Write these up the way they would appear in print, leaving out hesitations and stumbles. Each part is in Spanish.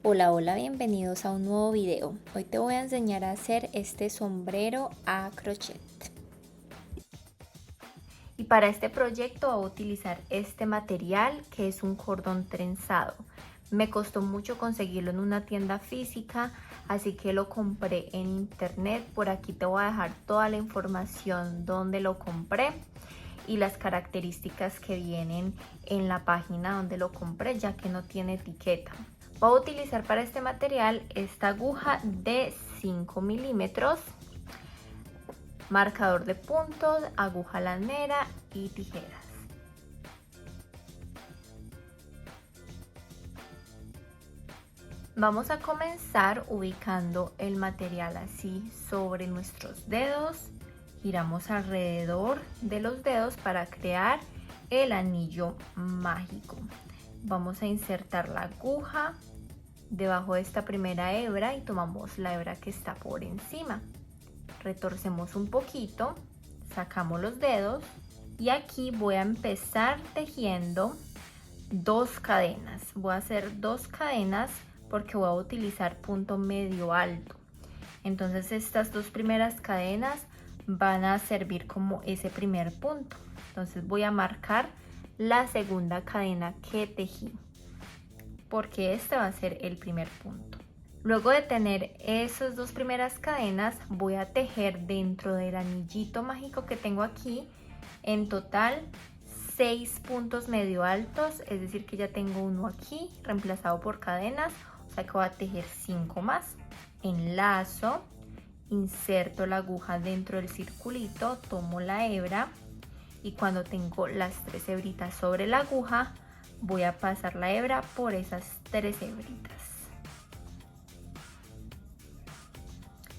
Hola, hola, bienvenidos a un nuevo video. Hoy te voy a enseñar a hacer este sombrero a crochet. Y para este proyecto voy a utilizar este material que es un cordón trenzado. Me costó mucho conseguirlo en una tienda física, así que lo compré en internet. Por aquí te voy a dejar toda la información donde lo compré y las características que vienen en la página donde lo compré, ya que no tiene etiqueta. Voy a utilizar para este material esta aguja de 5 milímetros, marcador de puntos, aguja lanera y tijeras. Vamos a comenzar ubicando el material así sobre nuestros dedos. Giramos alrededor de los dedos para crear el anillo mágico. Vamos a insertar la aguja debajo de esta primera hebra y tomamos la hebra que está por encima. Retorcemos un poquito, sacamos los dedos y aquí voy a empezar tejiendo 2 cadenas. Voy a hacer 2 cadenas porque voy a utilizar punto medio alto. Entonces estas 2 primeras cadenas van a servir como ese primer punto. Entonces voy a marcar la segunda cadena que tejí, porque este va a ser el primer punto. Luego de tener esas 2 primeras cadenas, voy a tejer dentro del anillito mágico que tengo aquí, en total 6 puntos medio altos, es decir que ya tengo uno aquí reemplazado por cadenas, o sea que voy a tejer 5 más. Enlazo, inserto la aguja dentro del circulito, tomo la hebra y cuando tengo las 3 hebritas sobre la aguja, voy a pasar la hebra por esas 3 hebritas.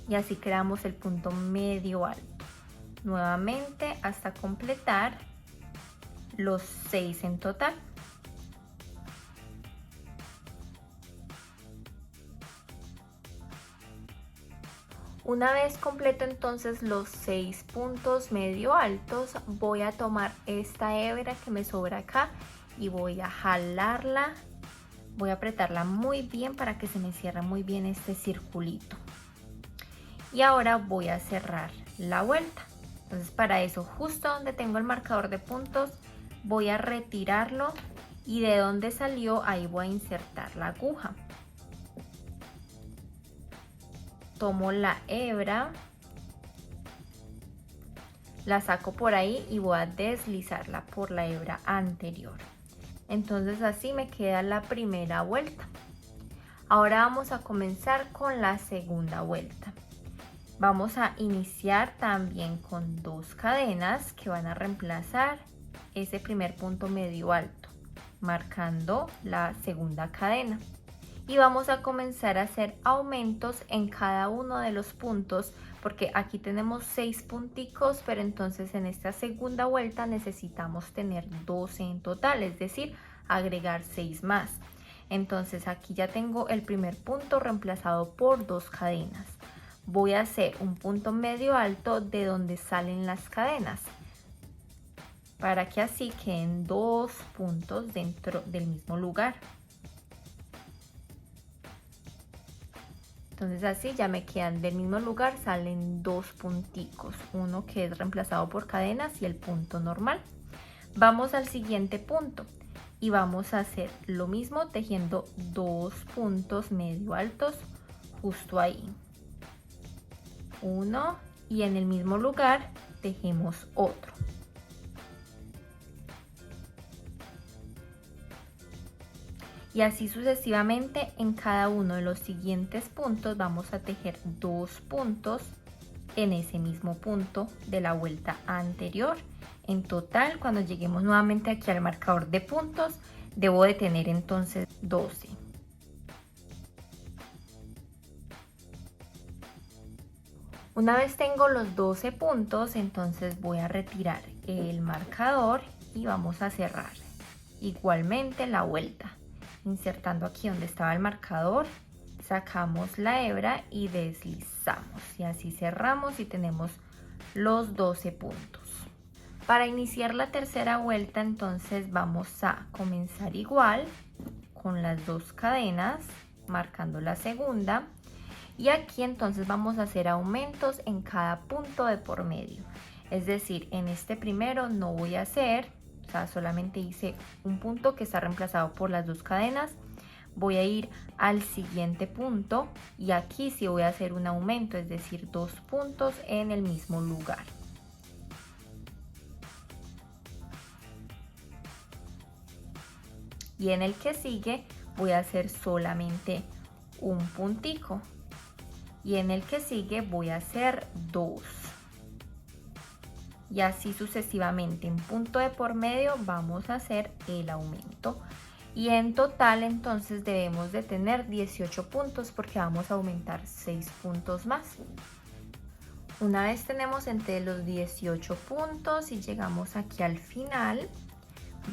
Y así creamos el punto medio alto. Nuevamente hasta completar los 6 en total. Una vez completo entonces los 6 puntos medio altos, voy a tomar esta hebra que me sobra acá y voy a jalarla, voy a apretarla muy bien para que se me cierre muy bien este circulito. Y ahora voy a cerrar la vuelta. Entonces para eso, justo donde tengo el marcador de puntos, voy a retirarlo y de donde salió ahí voy a insertar la aguja. Tomo la hebra, la saco por ahí y voy a deslizarla por la hebra anterior. Entonces así me queda la primera vuelta. Ahora vamos a comenzar con la segunda vuelta. Vamos a iniciar también con 2 cadenas que van a reemplazar ese primer punto medio alto, marcando la segunda cadena. Y vamos a comenzar a hacer aumentos en cada uno de los puntos, porque aquí tenemos 6 punticos, pero entonces en esta segunda vuelta necesitamos tener 12 en total, es decir, agregar 6 más. Entonces aquí ya tengo el primer punto reemplazado por 2 cadenas. Voy a hacer un punto medio alto de donde salen las cadenas, para que así queden 2 puntos dentro del mismo lugar. Entonces así ya me quedan del mismo lugar, salen 2 punticos, uno que es reemplazado por cadenas y el punto normal. Vamos al siguiente punto y vamos a hacer lo mismo tejiendo 2 puntos medio altos justo ahí. Uno y en el mismo lugar tejemos otro. Y así sucesivamente en cada uno de los siguientes puntos vamos a tejer 2 puntos en ese mismo punto de la vuelta anterior. En total, cuando lleguemos nuevamente aquí al marcador de puntos, debo de tener entonces 12. Una vez tengo los 12 puntos, entonces voy a retirar el marcador y vamos a cerrar igualmente la vuelta. Insertando aquí donde estaba el marcador, sacamos la hebra y deslizamos. Y así cerramos y tenemos los 12 puntos. Para iniciar la tercera vuelta, entonces vamos a comenzar igual con las 2 cadenas. marcando la segunda. Y aquí entonces vamos a hacer aumentos en cada punto de por medio. Es decir, en este primero no voy a hacer, o sea, solamente hice un punto que está reemplazado por las dos cadenas. Voy a ir al siguiente punto y aquí sí voy a hacer un aumento, es decir, 2 puntos en el mismo lugar. Y en el que sigue voy a hacer solamente un puntico. Y en el que sigue voy a hacer 2. Y así sucesivamente, en punto de por medio vamos a hacer el aumento. Y en total entonces debemos de tener 18 puntos porque vamos a aumentar 6 puntos más. Una vez tenemos entre los 18 puntos y llegamos aquí al final,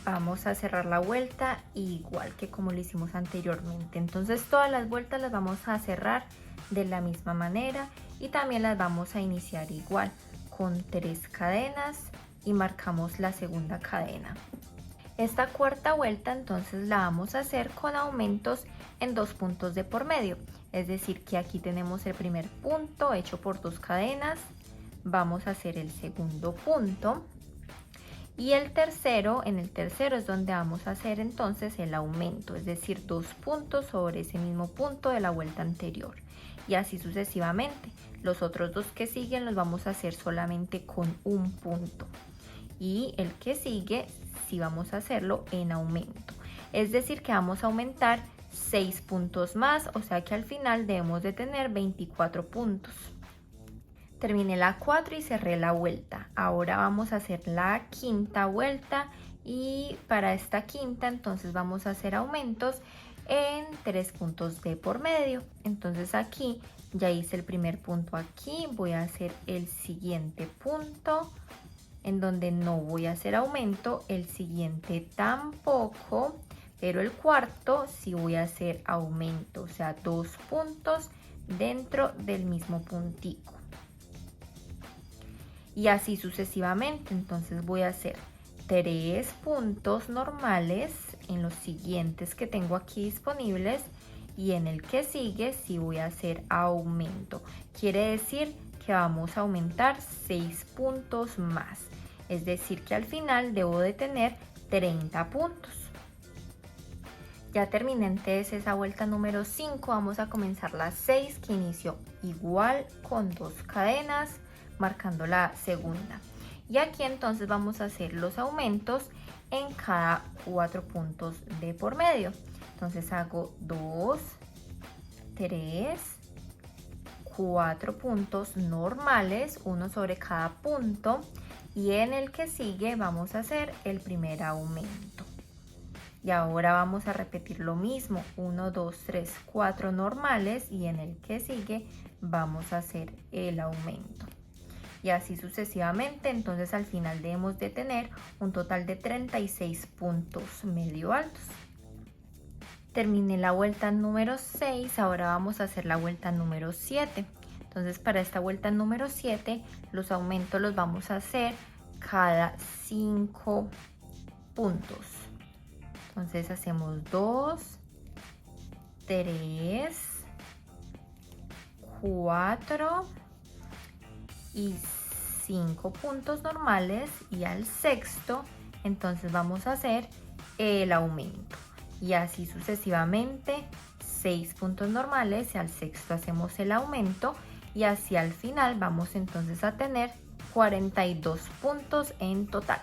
vamos a cerrar la vuelta igual que como lo hicimos anteriormente. Entonces todas las vueltas las vamos a cerrar de la misma manera y también las vamos a iniciar igual con 3 cadenas y marcamos la segunda cadena. Esta cuarta vuelta entonces la vamos a hacer con aumentos en 2 puntos de por medio, es decir que aquí tenemos el primer punto hecho por 2 cadenas, vamos a hacer el segundo punto y el tercero, en el tercero es donde vamos a hacer entonces el aumento, es decir 2 puntos sobre ese mismo punto de la vuelta anterior y así sucesivamente. Los otros 2 que siguen los vamos a hacer solamente con un punto y el que sigue sí vamos a hacerlo en aumento, es decir que vamos a aumentar 6 puntos más, o sea que al final debemos de tener 24 puntos. Terminé la 4 y cerré la vuelta. Ahora vamos a hacer la quinta vuelta y para esta quinta entonces vamos a hacer aumentos en 3 puntos de por medio. Entonces aquí ya hice el primer punto aquí, voy a hacer el siguiente punto en donde no voy a hacer aumento, el siguiente tampoco, pero el cuarto sí voy a hacer aumento, o sea 2 puntos dentro del mismo puntico. Y así sucesivamente, entonces voy a hacer 3 puntos normales en los siguientes que tengo aquí disponibles y en el que sigue sí voy a hacer aumento. Quiere decir que vamos a aumentar 6 puntos más, es decir que al final debo de tener 30 puntos. Ya terminé entonces esa vuelta número 5, vamos a comenzar la 6 que inició igual con 2 cadenas, marcando la segunda. Y aquí entonces vamos a hacer los aumentos en cada 4 puntos de por medio. Entonces hago 2, 3, 4 puntos normales, uno sobre cada punto. Y en el que sigue vamos a hacer el primer aumento. Y ahora vamos a repetir lo mismo, 1, 2, 3, 4 normales y en el que sigue vamos a hacer el aumento. Y así sucesivamente, entonces al final debemos de tener un total de 36 puntos medio altos. Terminé la vuelta número 6, ahora vamos a hacer la vuelta número 7. Entonces para esta vuelta número 7 los aumentos los vamos a hacer cada 5 puntos. Entonces hacemos 2, 3, 4 y 5 puntos normales y al sexto entonces vamos a hacer el aumento y así sucesivamente 6 puntos normales y al sexto hacemos el aumento y así al final vamos entonces a tener 42 puntos en total.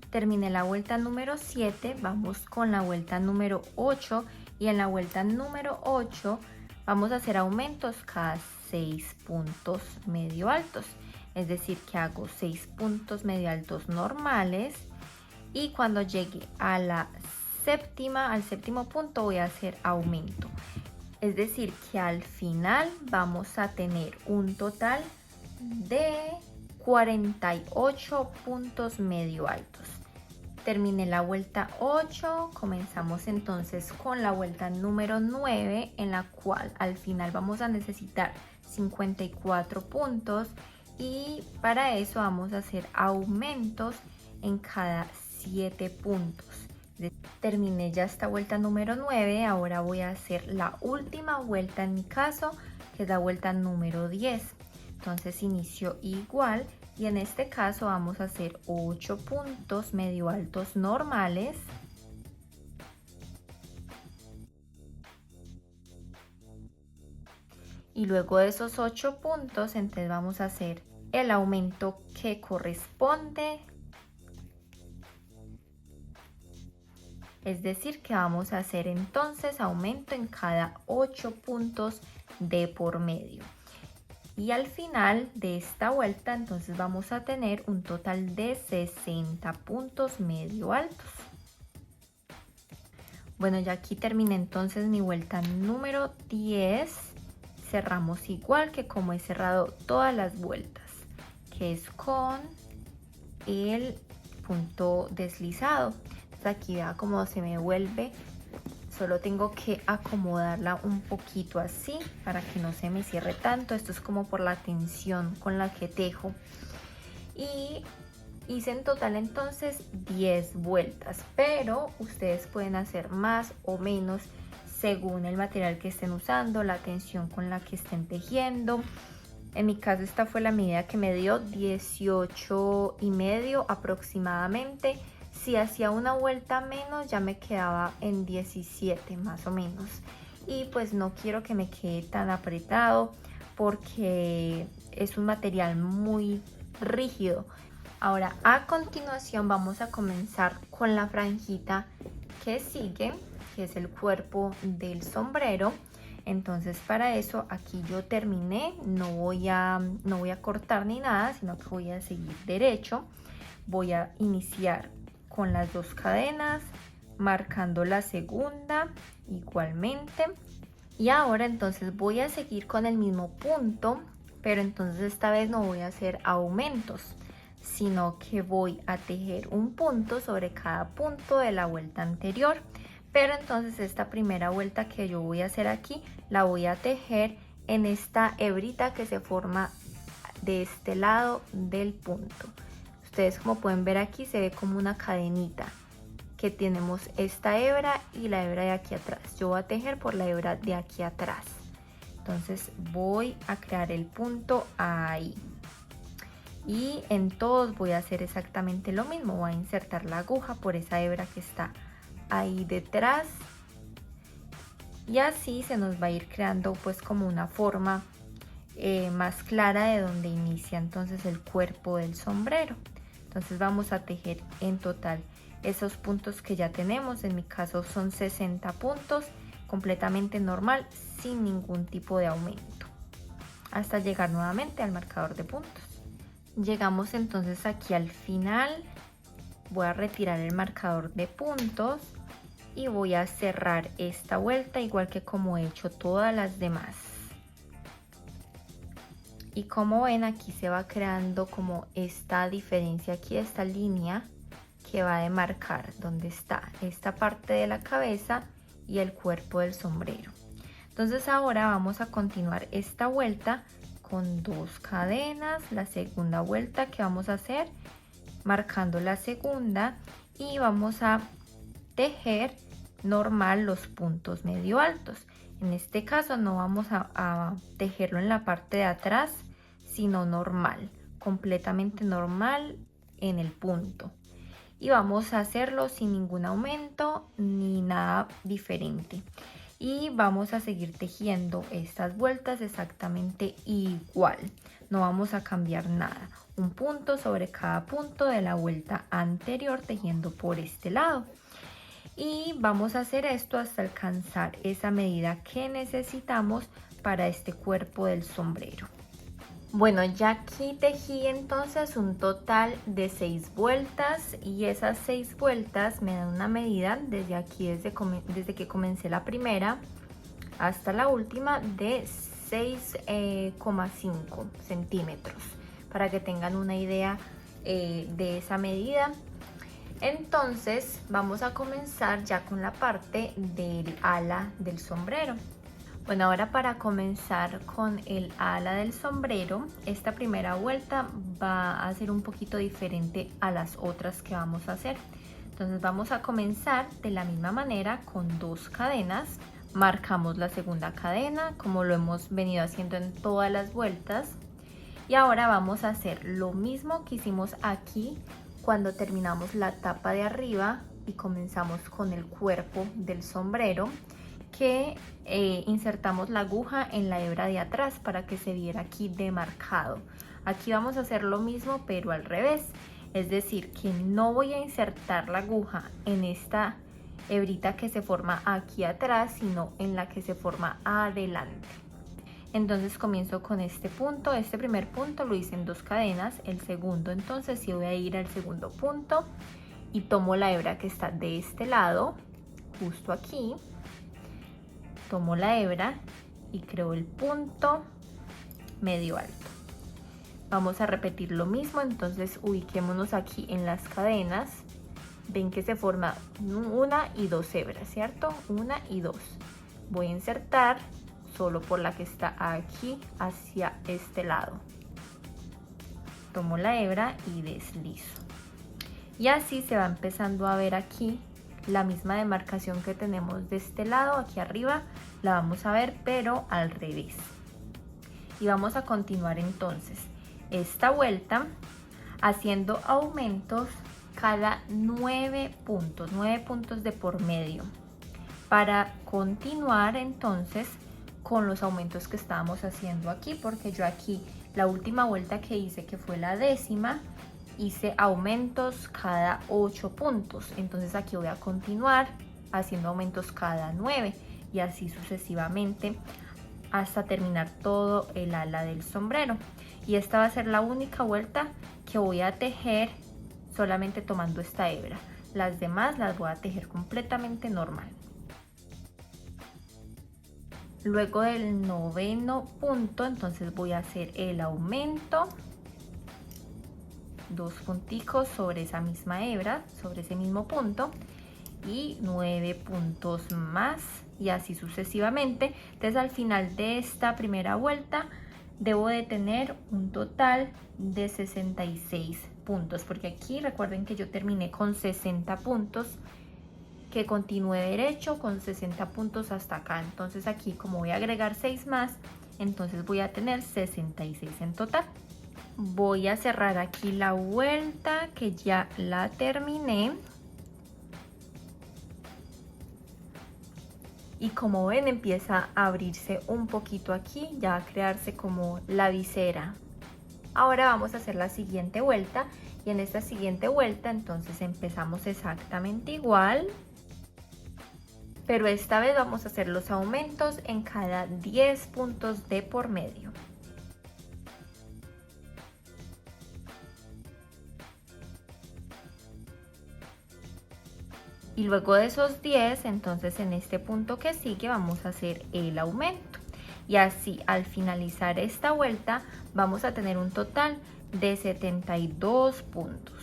Terminé la vuelta número 7, vamos con la vuelta número 8 y en la vuelta número 8 vamos a hacer aumentos cada 6 puntos medio altos, es decir que hago 6 puntos medio altos normales y cuando llegue a la al séptimo punto voy a hacer aumento, es decir que al final vamos a tener un total de 48 puntos medio altos. Terminé la vuelta 8, comenzamos entonces con la vuelta número 9 en la cual al final vamos a necesitar 54 puntos y para eso vamos a hacer aumentos en cada 7 puntos. Terminé ya esta vuelta número 9, ahora voy a hacer la última vuelta en mi caso, que es la vuelta número 10. Entonces inicio igual y en este caso vamos a hacer 8 puntos medio altos normales. Y luego de esos 8 puntos, entonces vamos a hacer el aumento que corresponde. Es decir, que vamos a hacer entonces aumento en cada 8 puntos de por medio. Y al final de esta vuelta, entonces vamos a tener un total de 60 puntos medio altos. Bueno, ya aquí terminé entonces mi vuelta número 10. Cerramos igual que como he cerrado todas las vueltas, que es con el punto deslizado. Entonces aquí vea cómo se me vuelve. Solo tengo que acomodarla un poquito así para que no se me cierre tanto. Esto es como por la tensión con la que tejo. Y hice en total entonces 10 vueltas, pero ustedes pueden hacer más o menos según el material que estén usando, la tensión con la que estén tejiendo. En mi caso esta fue la medida que me dio 18,5 aproximadamente. Si hacía una vuelta menos ya me quedaba en 17 más o menos. Y pues no quiero que me quede tan apretado porque es un material muy rígido. Ahora a continuación vamos a comenzar con la franjita que sigue, que es el cuerpo del sombrero. Entonces para eso aquí yo terminé, no voy a cortar ni nada, sino que voy a seguir derecho. Voy a iniciar con las 2 cadenas, marcando la segunda igualmente. Y ahora entonces voy a seguir con el mismo punto, pero entonces esta vez no voy a hacer aumentos, sino que voy a tejer un punto sobre cada punto de la vuelta anterior. Pero entonces esta primera vuelta que yo voy a hacer aquí, la voy a tejer en esta hebrita que se forma de este lado del punto. Ustedes como pueden ver aquí se ve como una cadenita que tenemos esta hebra y la hebra de aquí atrás. Yo voy a tejer por la hebra de aquí atrás. Entonces voy a crear el punto ahí. Y en todos voy a hacer exactamente lo mismo. Voy a insertar la aguja por esa hebra que está ahí detrás. Y así se nos va a ir creando pues como una forma más clara de donde inicia entonces el cuerpo del sombrero. Entonces vamos a tejer en total esos puntos que ya tenemos. En mi caso son 60 puntos, completamente normal, sin ningún tipo de aumento, hasta llegar nuevamente al marcador de puntos. Llegamos entonces aquí al final. Voy a retirar el marcador de puntos y voy a cerrar esta vuelta igual que como he hecho todas las demás. Y como ven, aquí se va creando como esta diferencia aquí, esta línea que va a demarcar dónde está esta parte de la cabeza y el cuerpo del sombrero. Entonces ahora vamos a continuar esta vuelta con 2 cadenas, la segunda vuelta que vamos a hacer marcando la segunda, y vamos a tejer normal los puntos medio altos. En este caso no vamos a tejerlo en la parte de atrás, sino normal, completamente normal en el punto. Y vamos a hacerlo sin ningún aumento ni nada diferente. Y vamos a seguir tejiendo estas vueltas exactamente igual. No vamos a cambiar nada. Un punto sobre cada punto de la vuelta anterior tejiendo por este lado. Y vamos a hacer esto hasta alcanzar esa medida que necesitamos para este cuerpo del sombrero. Bueno, ya aquí tejí entonces un total de 6 vueltas y esas 6 vueltas me dan una medida desde aquí, desde que comencé la primera hasta la última de 6,5 centímetros, para que tengan una idea de esa medida. Entonces vamos a comenzar ya con la parte del ala del sombrero. Bueno, ahora para comenzar con el ala del sombrero, esta primera vuelta va a ser un poquito diferente a las otras que vamos a hacer. Entonces vamos a comenzar de la misma manera con 2 cadenas. Marcamos la segunda cadena como lo hemos venido haciendo en todas las vueltas. Y ahora vamos a hacer lo mismo que hicimos aquí cuando terminamos la tapa de arriba y comenzamos con el cuerpo del sombrero, que insertamos la aguja en la hebra de atrás para que se viera aquí demarcado. Aquí vamos a hacer lo mismo pero al revés, es decir que no voy a insertar la aguja en esta hebrita que se forma aquí atrás, sino en la que se forma adelante. Entonces comienzo con este punto. Este primer punto lo hice en 2 cadenas. El segundo, entonces sí voy a ir al segundo punto y tomo la hebra que está de este lado, justo aquí. Tomo la hebra y creo el punto medio alto. Vamos a repetir lo mismo, entonces ubiquémonos aquí en las cadenas. Ven que se forma 1 y 2 hebras, ¿cierto? 1 y 2. Voy a insertar solo por la que está aquí hacia este lado. Tomo la hebra y deslizo. Y así se va empezando a ver aquí la misma demarcación que tenemos de este lado, aquí arriba, la vamos a ver pero al revés. Y vamos a continuar entonces esta vuelta haciendo aumentos cada 9 puntos de por medio, para continuar entonces con los aumentos que estábamos haciendo aquí, porque yo aquí la última vuelta que hice, que fue la 10ª, hice aumentos cada 8 puntos. Entonces aquí voy a continuar haciendo aumentos cada 9 y así sucesivamente hasta terminar todo el ala del sombrero. Y esta va a ser la única vuelta que voy a tejer solamente tomando esta hebra. Las demás las voy a tejer completamente normal. Luego del 9º punto, entonces voy a hacer el aumento, 2 punticos sobre esa misma hebra, sobre ese mismo punto, y 9 puntos más, y así sucesivamente. Entonces al final de esta primera vuelta debo de tener un total de 66 puntos, porque aquí recuerden que yo terminé con 60 puntos, que continúe derecho con 60 puntos hasta acá. Entonces aquí, como voy a agregar 6 más, entonces voy a tener 66 en total. Voy a cerrar aquí la vuelta que ya la terminé. Y como ven, empieza a abrirse un poquito aquí, ya va a crearse como la visera. Ahora vamos a hacer la siguiente vuelta, y en esta siguiente vuelta entonces empezamos exactamente igual, pero esta vez vamos a hacer los aumentos en cada 10 puntos de por medio. Y luego de esos 10, entonces en este punto que sigue vamos a hacer el aumento. Y así al finalizar esta vuelta vamos a tener un total de 72 puntos.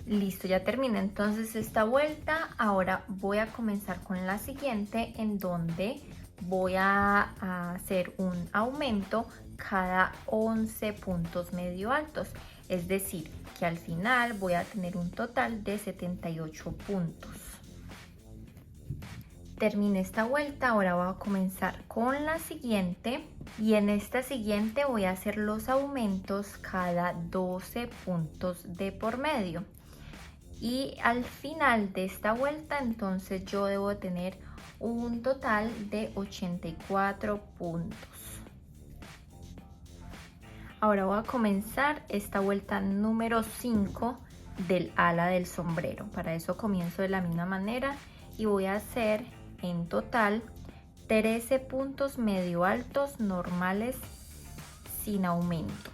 Listo, ya terminé entonces esta vuelta. Ahora voy a comenzar con la siguiente, en donde voy a hacer un aumento cada 11 puntos medio altos. Es decir, que al final voy a tener un total de 78 puntos. Terminé esta vuelta, ahora voy a comenzar con la siguiente, y en esta siguiente voy a hacer los aumentos cada 12 puntos de por medio. Y al final de esta vuelta entonces yo debo tener un total de 84 puntos. Ahora voy a comenzar esta vuelta número 5 del ala del sombrero. Para eso comienzo de la misma manera y voy a hacer en total 13 puntos medio altos normales sin aumento.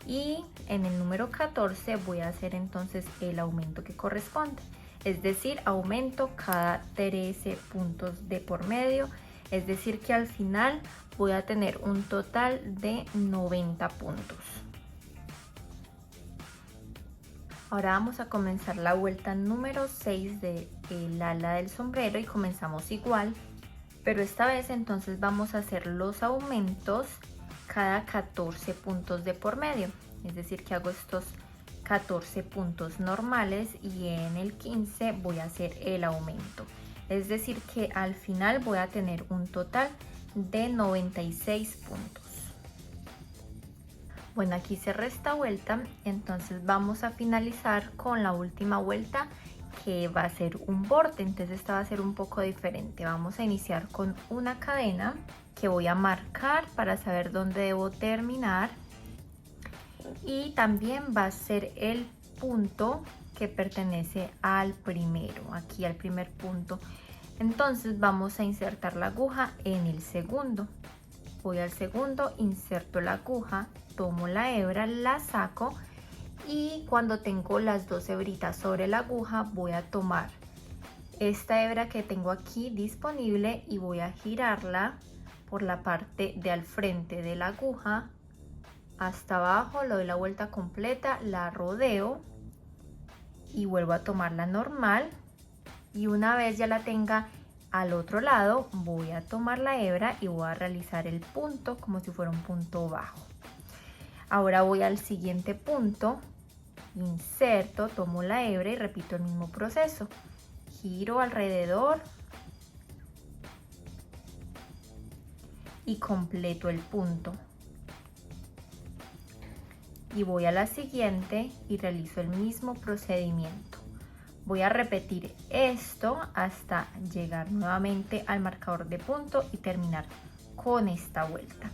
Y en el número 14 voy a hacer entonces el aumento que corresponde, es decir, aumento cada 13 puntos de por medio, es decir que al final voy a tener un total de 90 puntos. Ahora vamos a comenzar la vuelta número 6 del ala del sombrero y comenzamos igual, pero esta vez entonces vamos a hacer los aumentos cada 14 puntos de por medio, es decir que hago estos 14 puntos normales y en el 15 voy a hacer el aumento. Es decir que al final voy a tener un total de 96 puntos. Bueno, aquí cerré esta vuelta, entonces vamos a finalizar con la última vuelta, que va a ser un borde. Entonces esta va a ser un poco diferente. Vamos a iniciar con una cadena que voy a marcar para saber dónde debo terminar, y también va a ser el punto que pertenece al primero, aquí al primer punto. Entonces vamos a insertar la aguja en el segundo. Voy al segundo, inserto la aguja, tomo la hebra, la saco, y cuando tengo las dos hebritas sobre la aguja voy a tomar esta hebra que tengo aquí disponible y voy a girarla por la parte de al frente de la aguja hasta abajo, le doy la vuelta completa, la rodeo y vuelvo a tomar la normal, y una vez ya la tenga al otro lado voy a tomar la hebra y voy a realizar el punto como si fuera un punto bajo. Ahora voy al siguiente punto, inserto, tomo la hebra y repito el mismo proceso, giro alrededor y completo el punto. Y voy a la siguiente y realizo el mismo procedimiento. Voy a repetir esto hasta llegar nuevamente al marcador de punto y terminar con esta vuelta.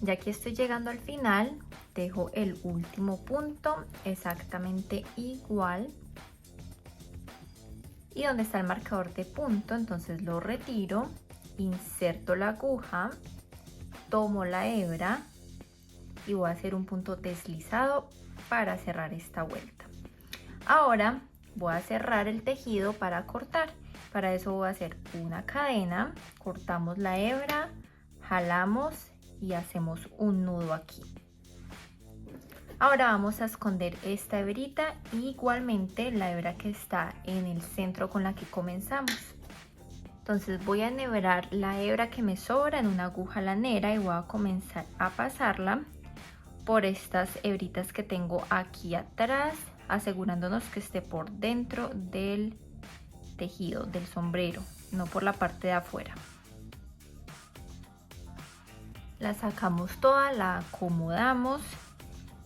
Ya que estoy llegando al final, dejo el último punto exactamente igual, y donde está el marcador de punto, entonces lo retiro, inserto la aguja, tomo la hebra y voy a hacer un punto deslizado para cerrar esta vuelta. Ahora voy a cerrar el tejido para cortar. Para eso voy a hacer una cadena, cortamos la hebra, jalamos y hacemos un nudo aquí. Ahora vamos a esconder esta hebrita, igualmente la hebra que está en el centro con la que comenzamos. Entonces voy a enhebrar la hebra que me sobra en una aguja lanera y voy a comenzar a pasarla por estas hebritas que tengo aquí atrás, asegurándonos que esté por dentro del tejido del sombrero, no por la parte de afuera. La sacamos toda, la acomodamos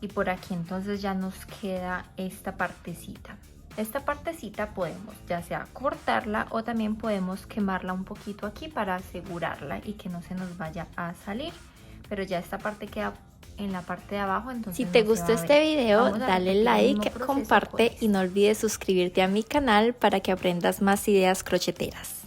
y por aquí entonces ya nos queda esta partecita. Esta partecita podemos ya sea cortarla o también podemos quemarla un poquito aquí para asegurarla y que no se nos vaya a salir, pero ya esta parte queda en la parte de abajo. Entonces si te gustó este video, dale like, comparte y no olvides suscribirte a mi canal para que aprendas más ideas crocheteras.